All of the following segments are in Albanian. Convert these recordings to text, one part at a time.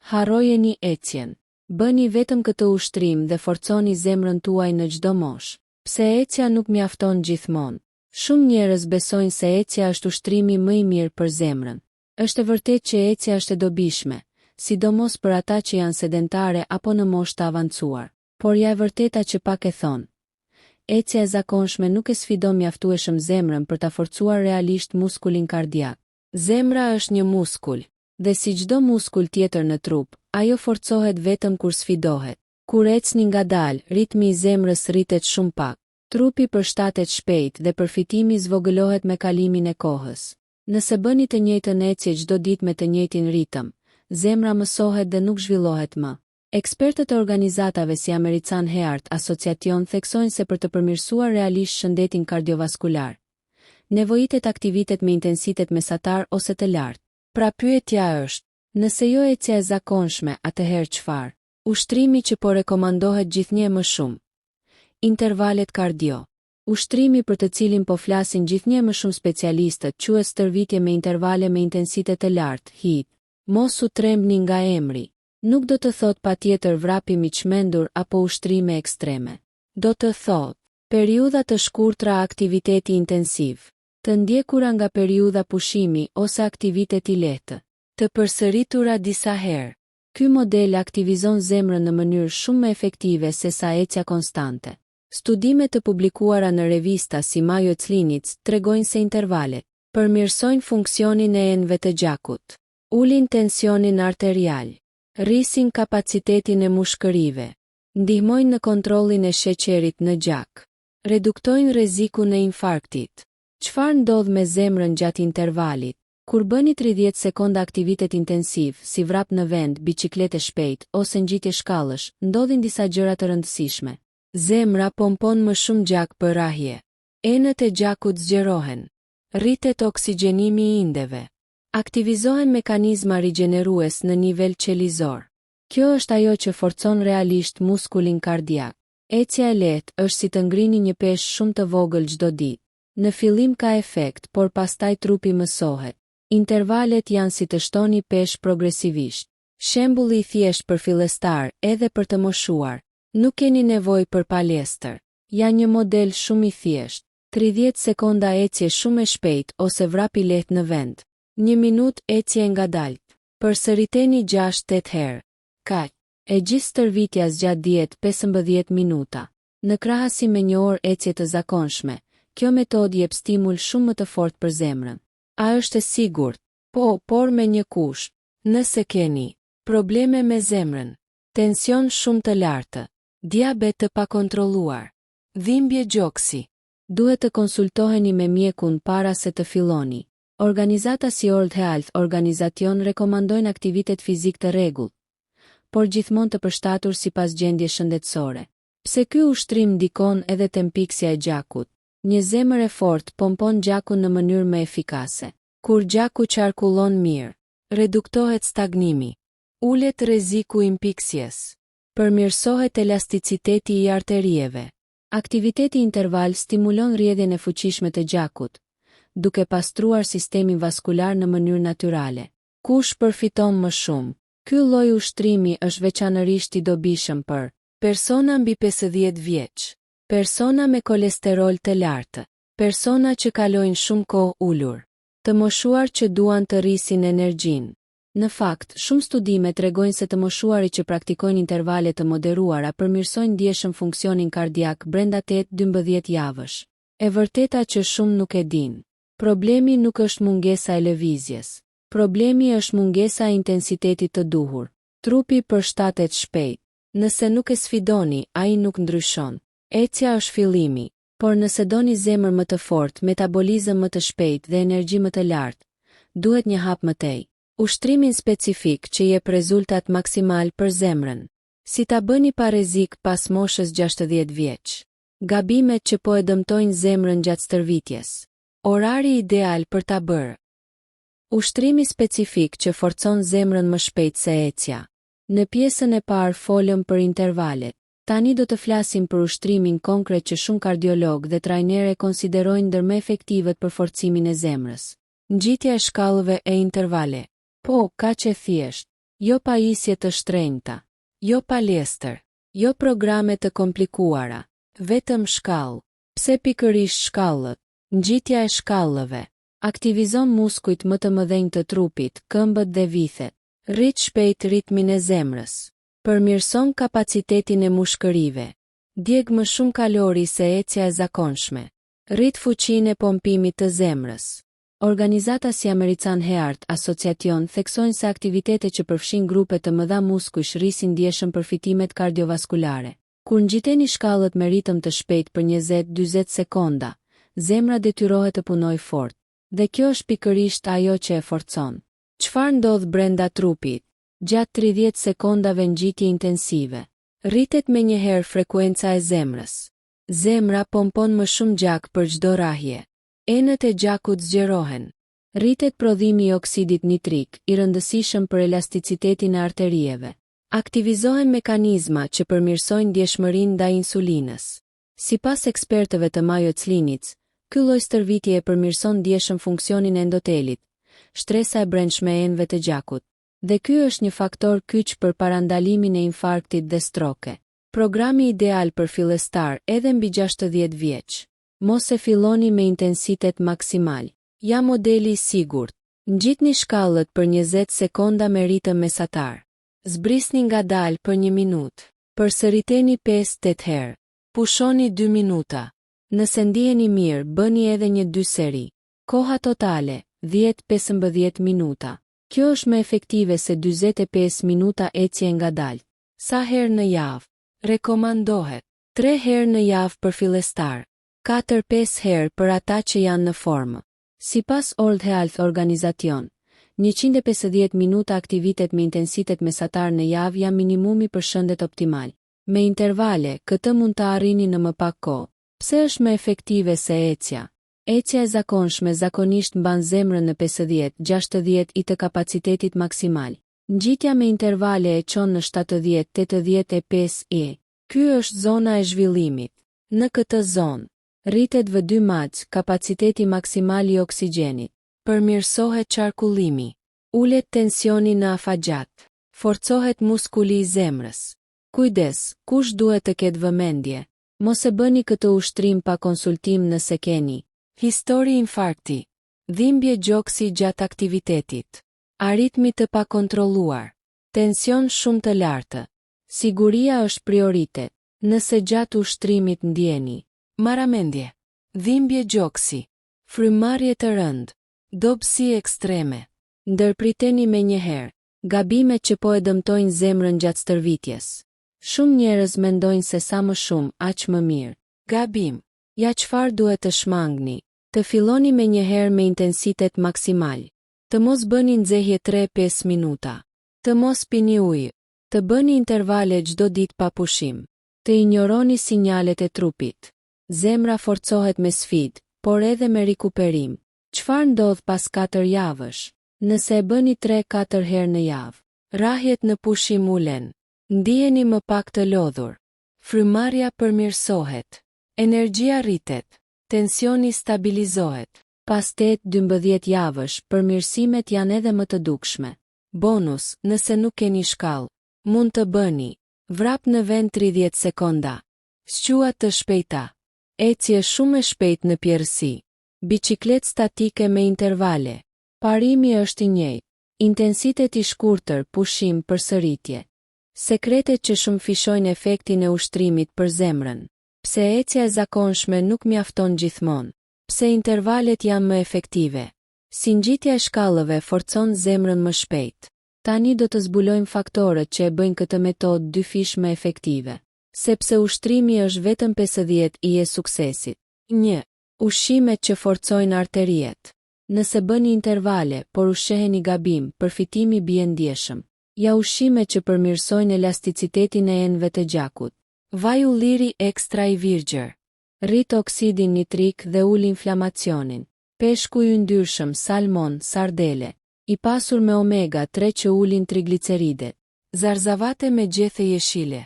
Harrojeni ecjen. Bëni vetëm këtë ushtrim dhe forconi zemrën tuaj në çdo moshë. Pse ecja nuk mjafton gjithmonë? Shumë njerëz besojnë se ecja është ushtrimi më i mirë për zemrën. Është e vërtetë që ecja është e dobishme, sidomos për ata që janë sedentare apo në moshë të avancuar. Por ja e vërteta që pak e thon. Ecja e zakonshme nuk e sfidon mjaftueshëm zemrën për ta forcuar realisht muskulin kardiak. Zemra është një muskull, dhe si çdo muskull tjetër në trup, ajo forcohet vetëm kur sfidohet. Kur ecni ngadalë, ritmi i zemrës rritet shumë pak. Trupi përshtatet shpejt dhe përfitimi zvogëlohet me kalimin e kohës. Nëse bëni të njëjtën ecje çdo ditë me të njëjtin ritëm, zemra mësohet dhe nuk zhvillohet më. Ekspertët e organizatave si American Heart Association theksojnë se për të përmirësuar realisht shëndetin kardiovaskular, nevojitet aktivitet me intensitet mesatar ose të lartë. Pra pyetja është, nëse jo ecja e zakonshme, atëherë çfarë? Ushtrimi që po rekomandohet gjithnjë më shumë. Intervalet kardio. Ushtrimi për të cilin po flasin gjithnjë më shumë specialistët quhet stërvitje me intervale me intensitet të lartë, HIIT. Mos u trembni nga emri. Nuk do të thot patjetër vrapim i çmendur apo ushtrime ekstreme. Do të thot periudha të shkurtra aktiviteti intensiv, të ndjekura nga periudha pushimi ose aktiviteti lehtë, të përsëritura disa herë. Ky model aktivizon zemrën në mënyrë shumë më efektive se sa ecja konstante. Studime të publikuara në revista si Mayo Clinic tregojnë se intervalet përmirësojnë funksionin e enëve të gjakut, ulin tensionin arterial, rrisin kapacitetin e mushkërive, ndihmojnë në kontrollin e sheqerit në gjak, reduktojnë rrezikun e infarktit. Çfarë ndodh me zemrën gjatë intervalit? Kur bëni 30 sekonda aktivitet intensiv, si vrap në vend, biçikletë shpejt ose ngjitje shkallësh, ndodhin disa gjëra të rëndësishme. Zemra pompon më shumë gjak për rrahje. Enët e gjakut zgjerohen. Rritet oksigjenimi i indeve. Aktivizohen mekanizma rigjenerues në nivel qelizor. Kjo është ajo që forcon realisht muskulin kardiak. Ecja e lehtë është si të ngrini një peshë shumë të vogël çdo ditë. Në fillim ka efekt, por pastaj trupi mësohet. Intervalet janë si të shtoni peshë progresivisht. Shembulli i thjesht për fillestar, edhe për të moshuar. Nuk keni nevojë për palestër. Ja një model shumë i thjesht. 30 sekonda ecje shumë e shpejt ose vrap i lehtë në vend. 1 minutë ecje ngadalt. Përsëriteni 6-8 herë. Kaq. E gjithë stërvitja zgjat 10-15 minuta. Në krahasim me një orë ecje të zakonshme, kjo metodë jep stimul shumë më të fortë për zemrën. A është e sigurt? Po, por me një kusht. Nëse keni probleme me zemrën, tension shumë të lartë, diabet të pakontrolluar, dhimbje gjoksi, duhet të konsultoheni me mjekun para se të filloni. Organizata si World Health Organization rekomandojnë aktivitet fizik të rregullt, por gjithmonë të përshtatur sipas gjendjes shëndetësore. Pse ky ushtrim ndikon edhe te mpiksja e gjakut? Një zemër e fortë pompon gjakun në mënyrë më efikase. Kur gjaku qarkullon mirë, reduktohet stagnimi, ulet rreziku i mpiksjes, përmirësohet elasticiteti i arterieve. Aktiviteti interval stimulon rrjedhjen e fuqishme të gjakut, duke pastruar sistemin vaskular në mënyrë natyrale. Kush përfiton më shumë? Ky lloj ushtrimi është veçanërisht i dobishëm për persona mbi 50 vjeç, persona me kolesterol të lartë, persona që kalojnë shumë kohë ulur, të moshuar që duan të rrisin energjinë. Në fakt, shumë studime tregojnë se të moshuarit që praktikojnë intervale të moderuara përmirësojnë ndjeshëm funksionin kardiak brenda 8-12 javësh. E vërteta që shumë nuk e dinë. Problemi nuk është mungesa e lëvizjes. Problemi është mungesa e intensitetit të duhur. Trupi përshtatet shpejt. Nëse nuk e sfidoni, ai nuk ndryshon. Ecja është fillimi, por nëse doni zemër më të fortë, metabolizëm më të shpejt dhe energji më të lartë, duhet një hap më tej. Ushtrimin specifik që jep rezultat maksimal për zemrën. Si ta bëni pa rrezik pas moshës 60 vjeç? Gabimet që po e dëmtojnë zemrën gjatë stërvitjes. Orari ideal për ta bërë. Ushtrimi specifik që forcon zemrën më shpejt se ecja. Në pjesën e parë folëm për intervalet. Tani do të flasim për ushtrimin konkret që shumë kardiologë dhe trajnerë konsiderojnë ndër më efektivët për forcimin e zemrës. Ngjitja e shkallëve e intervale. Po, kaq e thjesht. jo pajisje të shtrenjta, jo palestër, jo programe të komplikuara, vetëm shkallë. Pse pikërisht shkallët? Ngjitja e shkallëve aktivizon muskujt më të mëdhenj të trupit, këmbët dhe vithet. Rrit shpejt ritmin e zemrës. Përmirëson kapacitetin e mushkërive. Djeg më shumë kalori se ecja e zakonshme. Rrit fuqinë e pompimit të zemrës. Organizata si American Heart Association theksojnë se aktivitete që përfshin grupe të mëdha muskujsh rrisin ndjeshëm përfitimet kardiovaskulare. Kur ngjiteni shkallët me ritëm të shpejt për 20-40 sekonda, zemra detyrohet të punojë fort, dhe kjo është pikërisht ajo që e forcon. Çfarë ndodh brenda trupit? Gjatë 30 sekondave ngjitje intensive, rritet menjëherë frekuenca e zemrës. Zemra pompon më shumë gjak për çdo rahje. Enët e gjakut zgjerohen. Rritet prodhimi i oksidit nitrik, i rëndësishëm për elasticitetin e arterieve. Aktivizohen mekanizma që përmirësojnë ndjeshmërinë ndaj insulinës. Sipas ekspertëve të Mayo Clinic, ky lloj stërvitje e përmirëson ndjeshëm funksionin e endotelit, shtresa e brendshme e enëve të gjakut, dhe ky është një faktor kyç për parandalimin e infarktit dhe stroke. Programi ideal për fillestar edhe mbi 60 vjeç. Mos e filloni me intensitet maksimal. Ja modeli i sigurt. Ngjitni shkallët për 20 sekonda me ritëm mesatar. Zbrisni ngadalë për 1 minutë. Përsëriteni 5-8 herë. Pushoni 2 minuta. Nëse ndiheni mirë, bëni edhe një 2 seri. Koha totale 10-15 minuta. Kjo është më efektive se 45 minuta ecje ngadalë. Sa herë në javë? Rekomandohet 3 herë në javë për fillestar, 4-5 herë për ata që janë në formë. Sipas World Health Organization, 150 minuta aktivitet me intensitet mesatar në javë janë minimumi për shëndet optimal. Me intervale, këtë mund të arrini në më pak kohë. Pse është më efektive se ecja? Ecja e zakonshme zakonisht mban zemrën në 50-60 i të kapacitetit maksimal. Ngjitja me intervale e çon në 70-85 i. Ky është zona e zhvillimit. Në këtë zonë, rritet V2 max, kapaciteti maksimal i oksigjenit. Përmirësohet qarkullimi. Ulet tensioni në afagjat. Forcohet muskuli i zemrës. Kujdes, kush duhet të ketë vëmendje? Mos e bëni këtë ushtrim pa konsultim nëse keni histori infarkti, dhimbje gjoksi gjatë aktivitetit, aritmi të pakontrolluar, tension shumë të lartë. Siguria është prioritet. Nëse gjatë ushtrimit ndjeni marramendje, dhimbje gjoksi, frymëmarrje të rëndë, dobësi ekstreme, ndërpriteni menjëherë gabimet që po e dëmtojnë zemrën gjatë stërvitjes. Shumë njerëz mendojnë se sa më shumë, aq më mirë. Gabim. Ja çfarë duhet të shmangni? Të filloni menjëherë me intensitet maksimal. Të mos bëni nxehje 3-5 minuta. Të mos pini ujë. Të bëni intervale çdo ditë pa pushim. Të injoroni sinjalet e trupit. Zemra forcohet me sfidë, por edhe me rikuperim. Çfarë ndodh pas 4 javësh? Nëse e bëni 3-4 herë në javë, rahjet në pushim ulen. Ndiheni më pak të lodhur. Frymëmarrja përmirësohet. Energjia rritet. Tensioni stabilizohet. Pas 8-12 javësh, përmirësimet janë edhe më të dukshme. Bonus, nëse nuk keni shkallë, mund të bëni vrap në vend 30 sekonda. Squat të shpejta. Ecje shumë e shpejt në pjerësi. Biçikletë statike me intervale. Parimi është i njëjtë. Intensitet i shkurtër, pushim, përsëritje. Sekretet që shumëfishojnë efektin e ushtrimit për zemrën. Pse ecja e zakonshme nuk mjafton gjithmonë? Pse intervalet janë më efektive? Si ngjitja e shkallëve forcon zemrën më shpejt? Tani do të zbulojmë faktorët që e bëjnë këtë metodë dyfish më efektive. Sepse ushtrimi është vetëm 50 i e suksesit. 1. Ushqimet që forcojnë arteriet. Nëse bëni intervale, por ushqeheni gabim, përfitimi bie ndjeshëm. Ja ushqime që përmirësojnë elasticitetin e enëve të gjakut. Vaj ulliri ekstra i virgjër. Rrit oksidin nitrik dhe ul inflamacionin. Peshku i yndyrshëm, salmon, sardele, i pasur me omega-3 që ulin trigliceridet. Zarzavate me gjethe jeshile.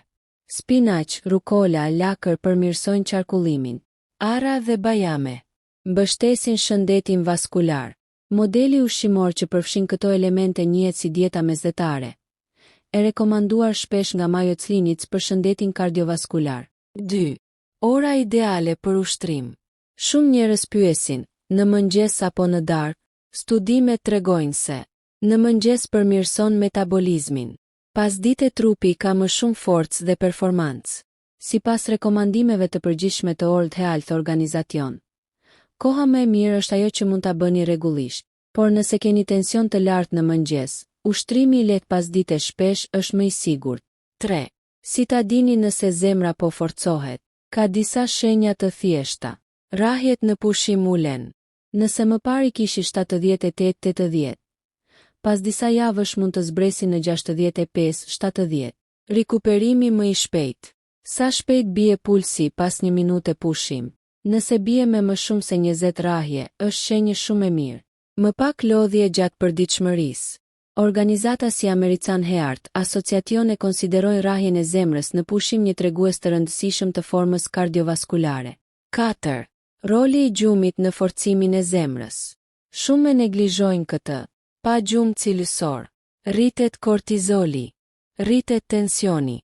Spinaq, rukola, lakër përmirësojnë qarkullimin. Ara dhe bajame mbështesin shëndetin vaskular. Modeli ushqimor që përfshin këto elemente njihet si dieta mesdhetare. e rekomanduar shpesh nga Mayo Clinic për shëndetin kardiovaskular. 2. Ora ideale për ushtrim. Shumë njerëz pyesin, në mëngjes apo në darkë? Studimet tregojnë se në mëngjes përmirëson metabolizmin. Pasdite trupi ka më shumë forcë dhe performancë. Sipas rekomandimeve të përgjithshme të World Health Organization, koha më e mirë është ajo që mund ta bëni rregullisht, por nëse keni tension të lartë në mëngjes, ushtrimi I lehtë pasdite shpesh është më I sigurt. 3. Si ta dini nëse zemra po forcohet? Ka disa shenja të thjeshta. Rrahjet në pushim ulen. Nëse më pari kishi 78-80, pas disa javësh mund të zbresi në 65-70. Rikuperimi më I shpejt. Sa shpejt bie pulsi pas 1 minute pushim? Nëse bie me më shumë se 20 rrahje, është shenjë shumë e mirë. Më pak lodhje gjatë përditshmërisë. Organizata si American Heart Association e konsiderojnë rrahjen e zemrës në pushim një tregues të rëndësishëm të formës kardiovaskulare. 4. Roli I gjumit në forcimin e zemrës. Shumë e neglizhojnë këtë. Pa gjumë cilësor, rritet kortizoli, rritet tensioni,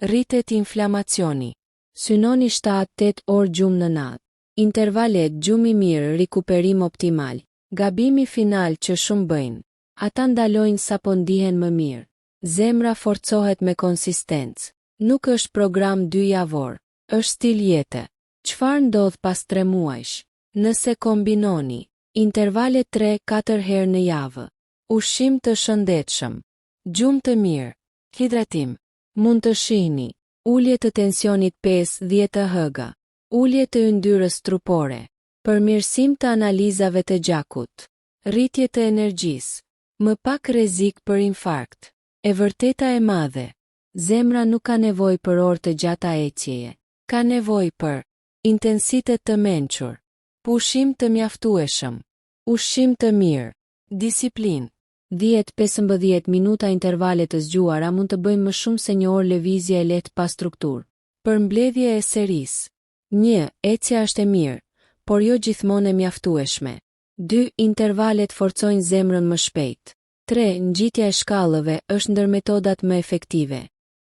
rritet inflamacioni. Synoni 7-8 orë gjumë në natë. Intervalet gjumi mirë, rikuperim optimal. Gabimi final që shumë bëjnë. Ata ndalojnë sapo ndihen më mirë. Zemra forcohet me konsistencë. Nuk është program 2 javor, është stil jete. Çfarë ndodh pas 3 muajsh? Nëse kombinoni intervale 3-4 herë në javë, ushqim të shëndetshëm, gjumë të mirë, hidratim, mund të shihni ulje të tensionit 5-10 Hg, ulje të yndyrës trupore, përmirësim të analizave të gjakut, rritje të energjisë, më pak rrezik për infarkt. E vërteta e madhe, zemra nuk ka nevojë për orë të gjata ecjeje, ka nevojë për intensitet të mençur, pushim të mjaftueshëm, ushqim të mirë, disiplinë. 10-15 minuta intervale të zgjuara mund të bëjnë më shumë se 1 orë lëvizje e lehtë pa strukturë. Përmbledhje e serisë. 1. Ecja është e mirë, por jo gjithmonë e mjaftueshme. 2. Intervalet forcojnë zemrën më shpejt. 3. Ngjitja e shkallëve është ndër metodat më efektive.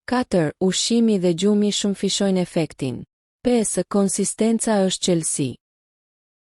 4. Ushqimi dhe gjumi shumë fishojnë efektin. 5. Konsistenca është çelësi.